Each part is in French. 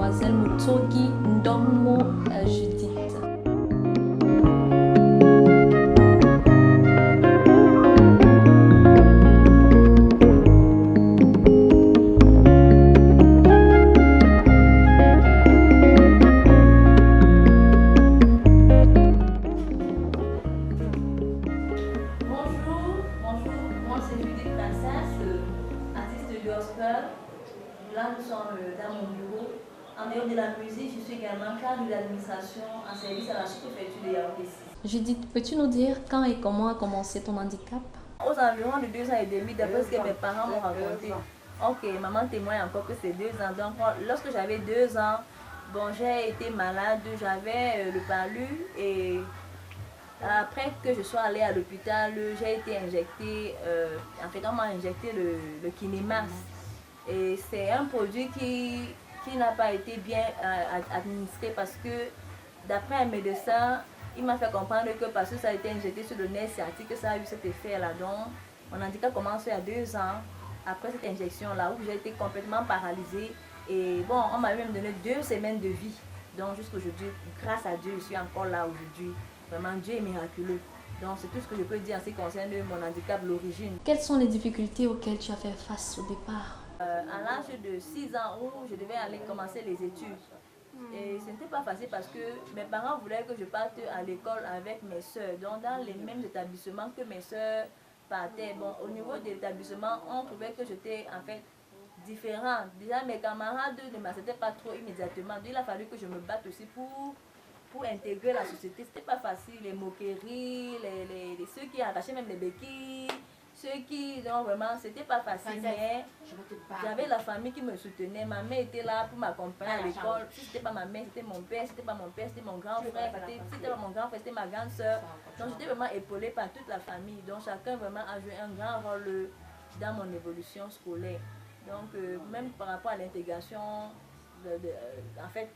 mademoiselle Mutsogi Ndommo Judith. Là, nous sommes dans mon bureau. En dehors de la musique, je suis également cadre de l'administration en service à la sous-préfecture de Yaoundé. Judith, peux-tu nous dire quand et comment a commencé ton handicap? Aux environs de 2 ans et demi, d'après ce que mes parents m'ont raconté. Ok, maman témoigne encore que c'est 2 ans. Donc, lorsque j'avais 2 ans, bon, j'ai été malade, j'avais le palu et après que je sois allée à l'hôpital, j'ai été injectée, en fait, on m'a injecté le Kinemas. Et c'est un produit qui n'a pas été bien administré parce que d'après un médecin, il m'a fait comprendre que parce que ça a été injecté sur le nerf sciatique, que ça a eu cet effet-là. Donc, mon handicap commence il y a 2 ans, après cette injection-là, où j'ai été complètement paralysée. Et bon, on m'a même donné 2 semaines de vie. Donc, jusqu'aujourd'hui, grâce à Dieu, je suis encore là aujourd'hui. Vraiment, Dieu est miraculeux. Donc, c'est tout ce que je peux dire en ce qui concerne mon handicap, l'origine. Quelles sont les difficultés auxquelles tu as fait face au départ? À l'âge de 6 ans où je devais aller commencer les études. Et ce n'était pas facile parce que mes parents voulaient que je parte à l'école avec mes soeurs, donc dans les mêmes établissements que mes soeurs partaient. Bon, au niveau de l'établissement, on trouvait que j'étais en fait différente. Déjà, mes camarades ne m'acceptaient pas trop immédiatement. Donc, il a fallu que je me batte aussi pour intégrer la société. C'était pas facile, les moqueries, ceux qui arrachaient même les béquilles. Ceux qui, donc vraiment, c'était pas facile, mais j'avais la famille qui me soutenait. Ma mère était là pour m'accompagner à l'école. Si c'était pas ma mère, c'était mon père. Si c'était pas mon père, c'était mon grand frère. Si c'était pas mon grand frère, c'était ma grande soeur. Donc j'étais vraiment épaulée par toute la famille. Donc chacun vraiment a joué un grand rôle dans mon évolution scolaire. Donc même par rapport à l'intégration, en fait,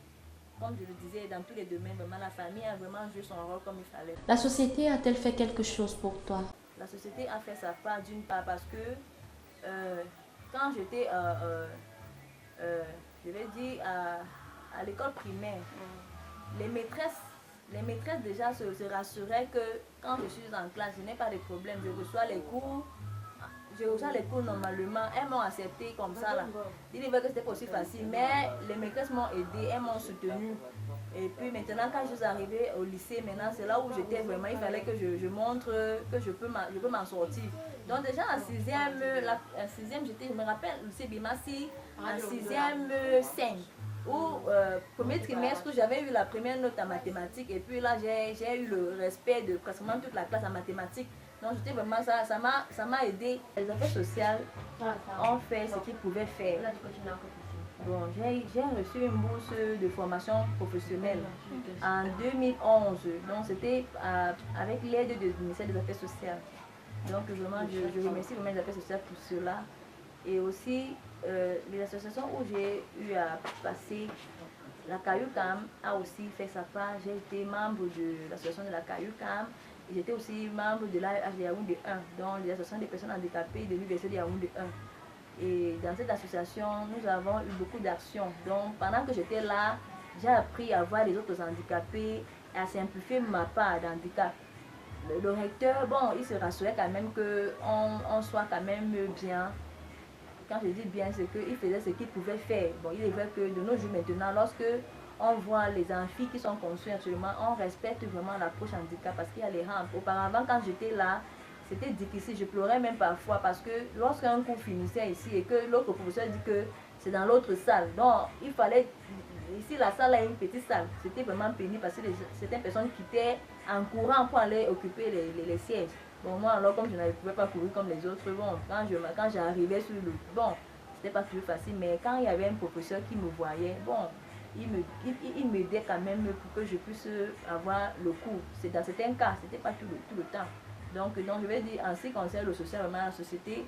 comme je le disais, dans tous les domaines, vraiment la famille a vraiment joué son rôle comme il fallait. La société a-t-elle fait quelque chose pour toi? La société a fait sa part d'une part parce que quand j'étais, je vais dire, à l'école primaire, les maîtresses déjà se rassuraient que quand je suis en classe, je n'ai pas de problème, je reçois les cours normalement. Elles m'ont accepté comme ça là. Ils disaient que c'était pas aussi facile, mais les maîtresses m'ont aidé, elles m'ont soutenu. Et puis maintenant, quand je suis arrivée au lycée, maintenant c'est là où j'étais vraiment, il fallait que je montre que je peux m'en sortir. Donc déjà en 6e, je me rappelle, le lycée Bimassi, en 6e 5, où premier trimestre, j'avais eu la première note en mathématiques, et puis là j'ai eu le respect de pratiquement toute la classe en mathématiques. Donc j'étais vraiment, ça m'a aidé. Les affaires sociales ont fait ce qu'ils pouvaient faire. Bon, j'ai reçu une bourse de formation professionnelle en 2011. Donc, c'était avec l'aide du ministère des Affaires sociales. Donc, vraiment, je remercie vraiment les Affaires sociales pour cela. Et aussi, les associations où j'ai eu à passer, la CAUCAM a aussi fait sa part. J'ai été membre de l'association de la CAUCAM. Et j'étais aussi membre de l'AEH de Yaoundé 1, donc l'association des personnes handicapées de l'université de Yaoundé 1. Et dans cette association, nous avons eu beaucoup d'actions. Donc, pendant que j'étais là, j'ai appris à voir les autres handicapés et à simplifier ma part d'handicap. Le recteur, bon, il se rassurait quand même qu'on soit quand même bien. Quand je dis bien, c'est qu'il faisait ce qu'il pouvait faire. Bon, il est vrai que de nos jours maintenant, lorsque on voit les amphis qui sont construits actuellement, on respecte vraiment l'approche handicap parce qu'il y a les rampes. Auparavant, quand j'étais là, c'était difficile, je pleurais même parfois parce que lorsqu'un cours finissait ici et que l'autre professeur dit que c'est dans l'autre salle, donc il fallait, ici la salle est une petite salle, c'était vraiment pénible parce que certaines personnes quittaient en courant pour aller occuper les sièges. Bon, moi alors comme je ne pouvais pas courir comme les autres, bon, quand j'arrivais sur le, bon, c'était pas toujours facile, mais quand il y avait un professeur qui me voyait, bon, il m'aidait quand même pour que je puisse avoir le cours. C'est dans certains cas, c'était pas tout le temps. Donc, je vais dire, en ce qui concerne le social, vraiment la société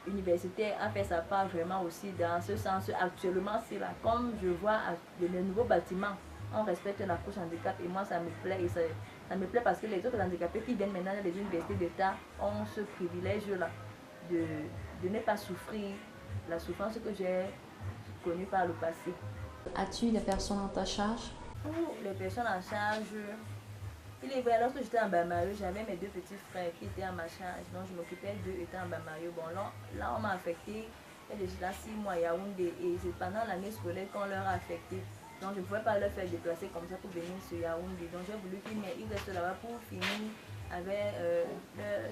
universitaire a fait sa part vraiment aussi dans ce sens. Actuellement, c'est là, comme je vois les nouveaux bâtiments, on respecte l'approche handicap et moi ça me plaît. Et ça me plaît parce que les autres handicapés qui viennent maintenant dans les universités d'État ont ce privilège-là de ne pas souffrir la souffrance que j'ai connue par le passé. As-tu des personnes en ta charge? Pour les personnes en charge, il est vrai, lorsque j'étais en Bamayo, j'avais mes deux petits frères qui étaient à ma charge. Donc je m'occupais d'eux étant en Bamayo. Bon, là on m'a affecté. Il y a déjà 6 mois à Yaoundé et c'est pendant l'année scolaire qu'on leur a affecté. Donc je ne pouvais pas leur faire déplacer comme ça pour venir sur Yaoundé. Donc j'ai voulu qu'ils restent là-bas pour finir avec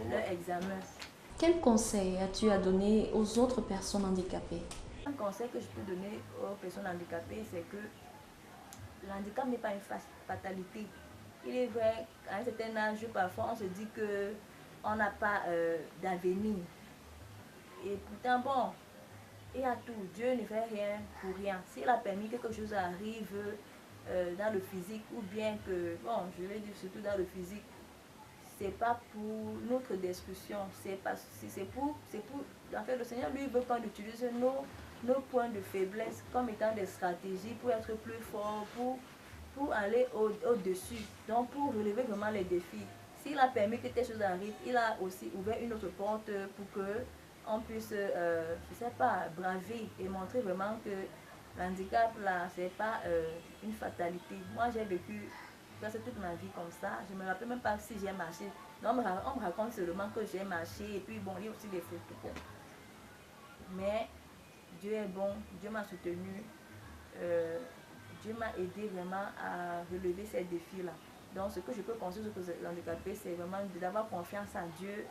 leur examen. Quel conseil as-tu à donner aux autres personnes handicapées? Un conseil que je peux donner aux personnes handicapées, c'est que l'handicap n'est pas une fatalité. Il est vrai qu'à un certain âge, parfois on se dit qu'on n'a pas d'avenir. Et pourtant, bon, il y a tout. Dieu ne fait rien pour rien. S'il a permis que quelque chose arrive dans le physique, ou bien que, bon, je vais dire surtout dans le physique, c'est pas pour notre destruction, c'est pour, en fait, le Seigneur lui veut qu'on utilise nos points de faiblesse comme étant des stratégies pour être plus fort, pour aller au-dessus, donc pour relever vraiment les défis. S'il a permis que telle chose arrive, il a aussi ouvert une autre porte pour que on puisse, je sais pas, braver et montrer vraiment que l'handicap là, c'est pas une fatalité. Moi j'ai vécu presque toute ma vie comme ça. Je me rappelle même pas si j'ai marché. Non, on me raconte seulement que j'ai marché et puis bon, il y a aussi des photos. Bon. Mais Dieu est bon, Dieu m'a soutenu, Dieu m'a aidé vraiment à relever ces défis-là. Donc ce que je peux conseiller aux handicapés, c'est vraiment d'avoir confiance en Dieu,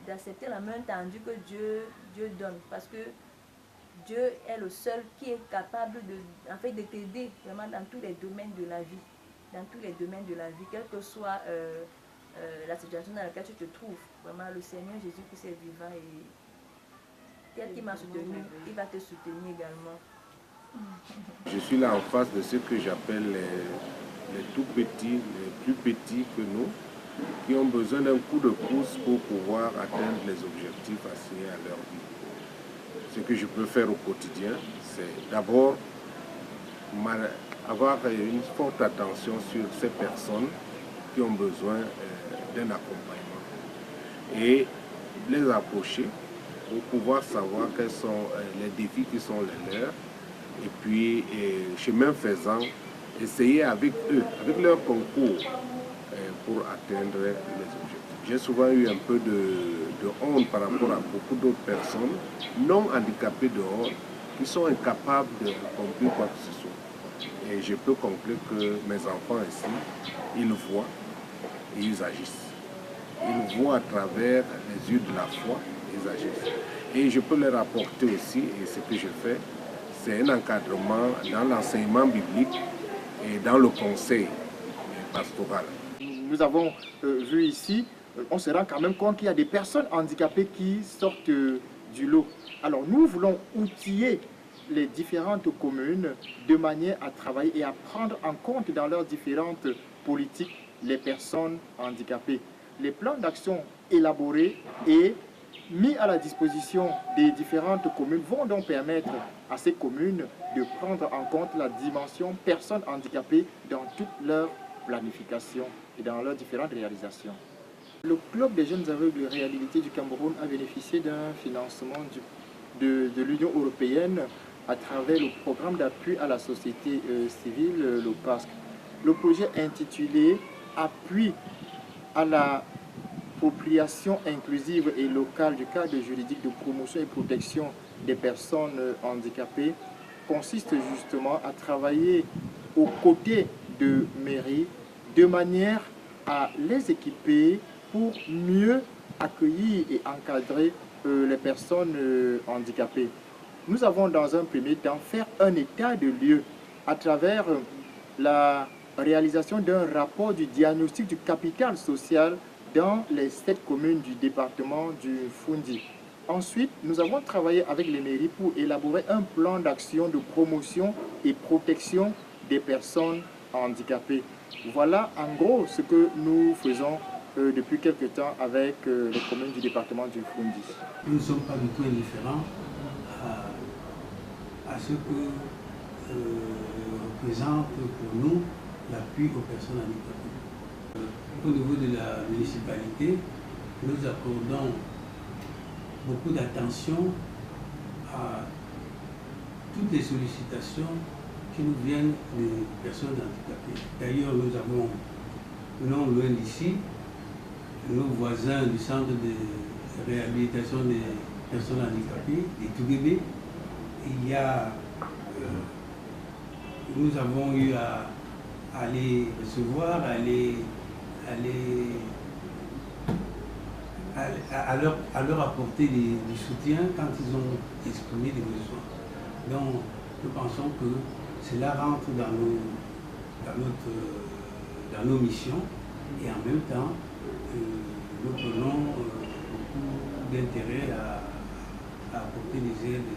d'accepter la main tendue que Dieu donne. Parce que Dieu est le seul qui est capable en fait, de t'aider vraiment dans tous les domaines de la vie. Dans tous les domaines de la vie, quelle que soit la situation dans laquelle tu te trouves. Vraiment, le Seigneur Jésus-Christ est vivant et tel qu'il m'a soutenu, il va te soutenir également. Je suis là en face de ceux que j'appelle les tout petits, les plus petits que nous, qui ont besoin d'un coup de pouce pour pouvoir atteindre les objectifs assignés à leur vie. Ce que je peux faire au quotidien, c'est d'abord avoir une forte attention sur ces personnes qui ont besoin d'un accompagnement et les approcher pour pouvoir savoir quels sont les défis qui sont les leurs et puis, chemin faisant, essayer avec eux, avec leur concours, pour atteindre les objectifs. J'ai souvent eu un peu de honte par rapport à beaucoup d'autres personnes non handicapées dehors qui sont incapables de accomplir quoi que ce soit. Et je peux conclure que mes enfants ici, ils voient et ils agissent. Ils voient à travers les yeux de la foi, ils agissent. Et je peux leur apporter aussi, et ce que je fais, c'est un encadrement dans l'enseignement biblique et dans le conseil pastoral. Nous avons vu ici, on se rend quand même compte qu'il y a des personnes handicapées qui sortent du lot. Alors nous voulons outiller les différentes communes de manière à travailler et à prendre en compte dans leurs différentes politiques les personnes handicapées. Les plans d'action élaborés et mis à la disposition des différentes communes vont donc permettre à ces communes de prendre en compte la dimension personnes handicapées dans toute leur planification et dans leurs différentes réalisations. Le Club des jeunes aveugles réhabilités du Cameroun a bénéficié d'un financement de l'Union européenne à travers le programme d'appui à la société civile, le PASC. Le projet intitulé « Appui à la appropriation inclusive et locale du cadre juridique de promotion et protection des personnes handicapées » consiste justement à travailler aux côtés de mairies de manière à les équiper pour mieux accueillir et encadrer les personnes handicapées. Nous avons dans un premier temps fait un état de lieu à travers la réalisation d'un rapport du diagnostic du capital social dans les 7 communes du département du Fundi. Ensuite, nous avons travaillé avec les mairies pour élaborer un plan d'action de promotion et protection des personnes handicapées. Voilà en gros ce que nous faisons depuis quelque temps avec les communes du département du Fundi. Nous ne sommes pas du tout indifférents à ce que représente pour nous l'appui aux personnes handicapées. Au niveau de la municipalité, nous accordons beaucoup d'attention toutes les sollicitations qui nous viennent des personnes handicapées. D'ailleurs, nous avons, non loin d'ici, nos voisins du centre de réhabilitation des personnes handicapées, des Toubébé. Il y a, nous avons eu à les recevoir, à leur apporter du soutien quand ils ont exprimé des besoins. Donc, nous pensons que cela rentre dans nos missions et en même temps, nous prenons beaucoup d'intérêt à apporter des aides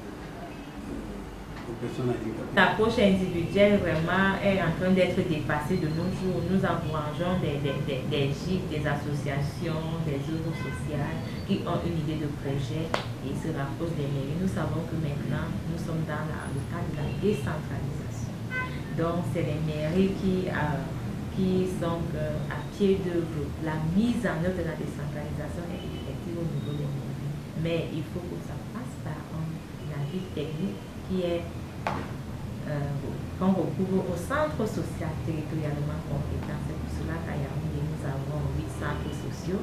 aux personnes handicapées. L'approche individuelle vraiment est en train d'être dépassée de nos jours. Nous encourageons des GIC, des associations, des œuvres sociales qui ont une idée de projet et se rapprochent des mairies. Nous savons que maintenant, nous sommes dans le cadre de la décentralisation. Donc, c'est les mairies qui sont à pied d'œuvre. La mise en œuvre de la décentralisation est effective au niveau des mairies. Mais il faut que ça passe par un avis technique qui est qu'on recouvre au centre social territorialement compétent. C'est pour cela qu'à Yaoundé, nous avons 8 centres sociaux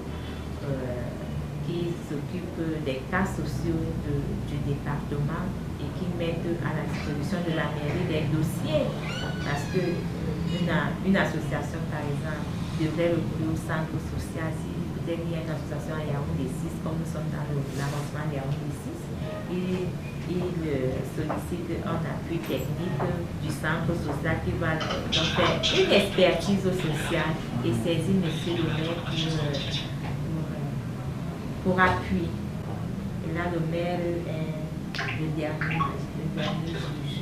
qui s'occupent des cas sociaux du département et qui mettent à la disposition de la mairie des dossiers. Parce qu'une association, par exemple, devrait recourir au centre social si peut-être il y a une association à Yaoundé 6, comme nous sommes dans l'avancement de Yaoundé 6. Il sollicite un appui technique du centre social qui va donc faire une expertise sociale et saisir M. le maire pour appui. Et là, le maire est le dernier juge.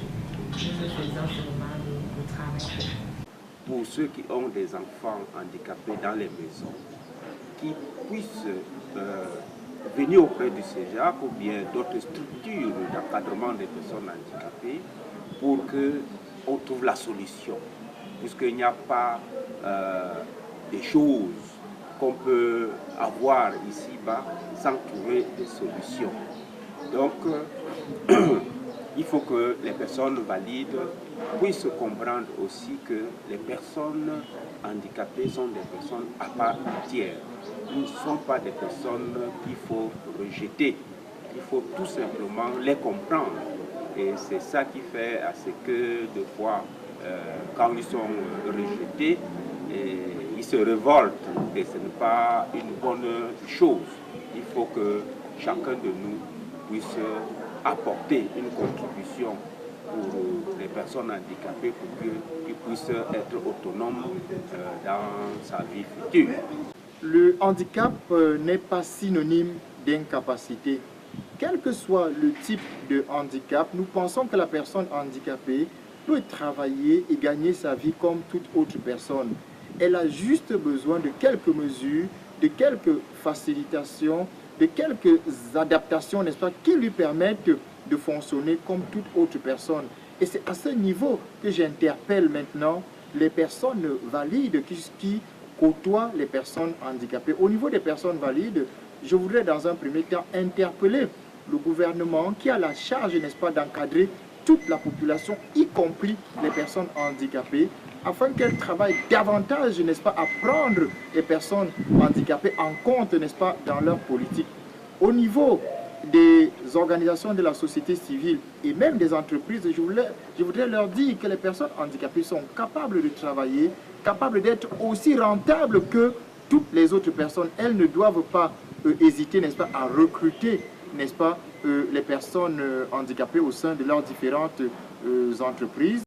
Nous faisons seulement le travail. Pour ceux qui ont des enfants handicapés dans les maisons, qui puissent venir auprès du CEJAC ou bien d'autres structures d'encadrement des personnes handicapées pour qu'on trouve la solution, puisqu'il n'y a pas des choses qu'on peut avoir ici-bas sans trouver des solutions. Donc, il faut que les personnes valides puissent comprendre aussi que les personnes handicapées sont des personnes à part entière. Ils ne sont pas des personnes qu'il faut rejeter. Il faut tout simplement les comprendre. Et c'est ça qui fait à ce que, des fois, quand ils sont rejetés, ils se révoltent. Et ce n'est pas une bonne chose. Il faut que chacun de nous puisse apporter une contribution pour les personnes handicapées pour qu'ils puissent être autonomes dans sa vie future. Le handicap n'est pas synonyme d'incapacité. Quel que soit le type de handicap, nous pensons que la personne handicapée peut travailler et gagner sa vie comme toute autre personne. Elle a juste besoin de quelques mesures, de quelques facilitations, de quelques adaptations, n'est-ce pas, qui lui permettent de fonctionner comme toute autre personne. Et c'est à ce niveau que j'interpelle maintenant les personnes valides qui côtoient les personnes handicapées. Au niveau des personnes valides, je voudrais dans un premier temps interpeller le gouvernement qui a la charge, n'est-ce pas, d'encadrer toute la population, y compris les personnes handicapées, afin qu'elles travaillent davantage, n'est-ce pas, à prendre les personnes handicapées en compte, n'est-ce pas, dans leur politique. Au niveau des organisations de la société civile et même des entreprises, je voudrais leur dire que les personnes handicapées sont capables de travailler, capables d'être aussi rentables que toutes les autres personnes. Elles ne doivent pas hésiter, n'est-ce pas, à recruter, n'est-ce pas, les personnes handicapées au sein de leurs différentes entreprises.